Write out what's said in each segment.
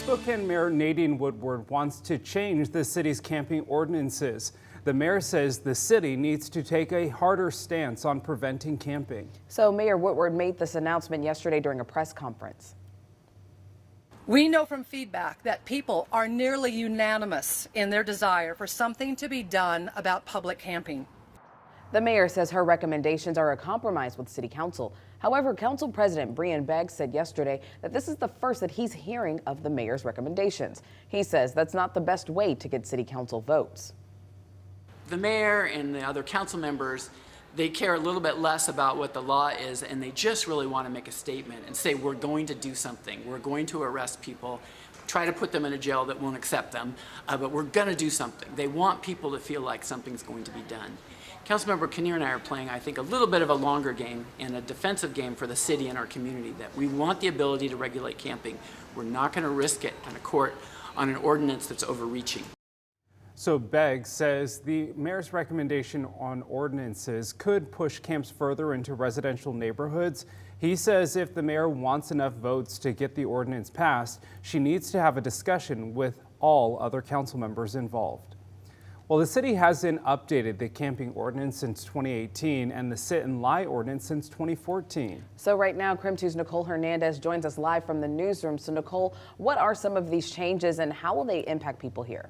Spokane Mayor Nadine Woodward wants to change the city's camping ordinances. The mayor says the city needs to take a harder stance on preventing camping. So Mayor Woodward made this announcement yesterday during a press conference. We know from feedback that people are nearly unanimous in their desire for something to be done about public camping. The mayor says her recommendations are a compromise with City Council. However, Council President Brian Beggs said yesterday that this is the first that he's hearing of the mayor's recommendations. He says that's not the best way to get City Council votes. The mayor and the other council members, they care a little bit less about what the law is, and they just really want to make a statement and say, we're going to do something. We're going to arrest people, try to put them in a jail that won't accept them, but we're going to do something. They want people to feel like something's going to be done. Councilmember Kinnear and I are playing, I think, a little bit of a longer game and a defensive game for the city and our community, that we want the ability to regulate camping. We're not going to risk it in a court on an ordinance that's overreaching. So Beggs says the mayor's recommendation on ordinances could push camps further into residential neighborhoods. He says if the mayor wants enough votes to get the ordinance passed, she needs to have a discussion with all other council members involved. Well, the city hasn't updated the camping ordinance since 2018 and the sit and lie ordinance since 2014. So right now, KREM 2's Nicole Hernandez joins us live from the newsroom. So Nicole, what are some of these changes and how will they impact people here?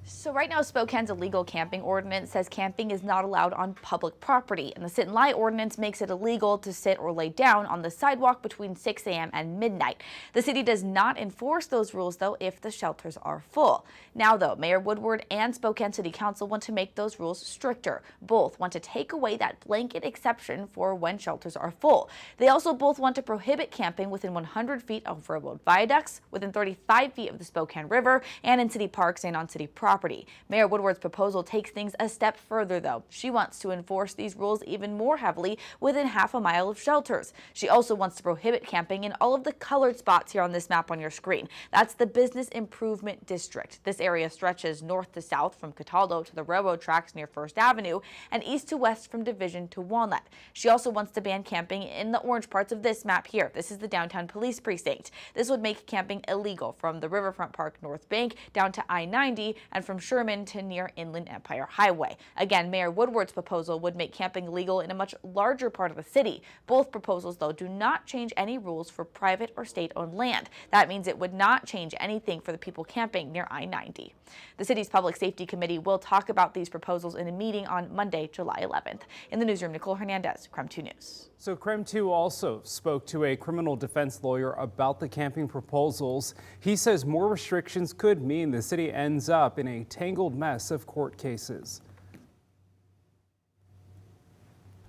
So right now, Spokane's illegal camping ordinance says camping is not allowed on public property, and the sit and lie ordinance makes it illegal to sit or lay down on the sidewalk between 6 a.m. and midnight. The city does not enforce those rules, though, if the shelters are full. Now, though, Mayor Woodward and Spokane City Council want to make those rules stricter. Both want to take away that blanket exception for when shelters are full. They also both want to prohibit camping within 100 feet of railroad viaducts, within 35 feet of the Spokane River, and in city parks and on city property. Mayor Woodward's proposal takes things a step further, though. She wants to enforce these rules even more heavily within half a mile of shelters. She also wants to prohibit camping in all of the colored spots here on this map on your screen. That's the Business Improvement District. This area stretches north to south from Cataldo to the railroad tracks near First Avenue and east to west from Division to Walnut. She also wants to ban camping in the orange parts of this map here. This is the downtown police precinct. This would make camping illegal from the Riverfront Park North Bank down to I-90 and from Sherman to near Inland Empire Highway. Again, Mayor Woodward's proposal would make camping legal in a much larger part of the city. Both proposals, though, do not change any rules for private or state-owned land. That means it would not change anything for the people camping near I-90. The city's Public Safety Committee will talk about these proposals in a meeting on Monday, July 11th. In the newsroom, Nicole Hernandez, KREM 2 News. So KREM 2 also spoke to a criminal defense lawyer about the camping proposals. He says more restrictions could mean the city ends up in a tangled mess of court cases.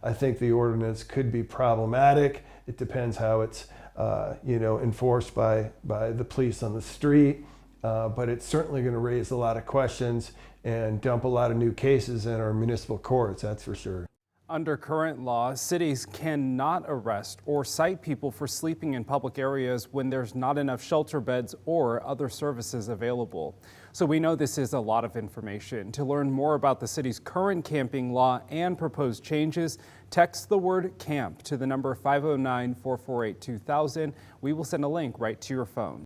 I think the ordinance could be problematic. It depends how it's enforced by the police on the street, but it's certainly going to raise a lot of questions and dump a lot of new cases in our municipal courts, that's for sure. Under current law, cities cannot arrest or cite people for sleeping in public areas when there's not enough shelter beds or other services available. So we know this is a lot of information. To learn more about the city's current camping law and proposed changes, text the word CAMP to the number 509-448-2000. We will send a link right to your phone.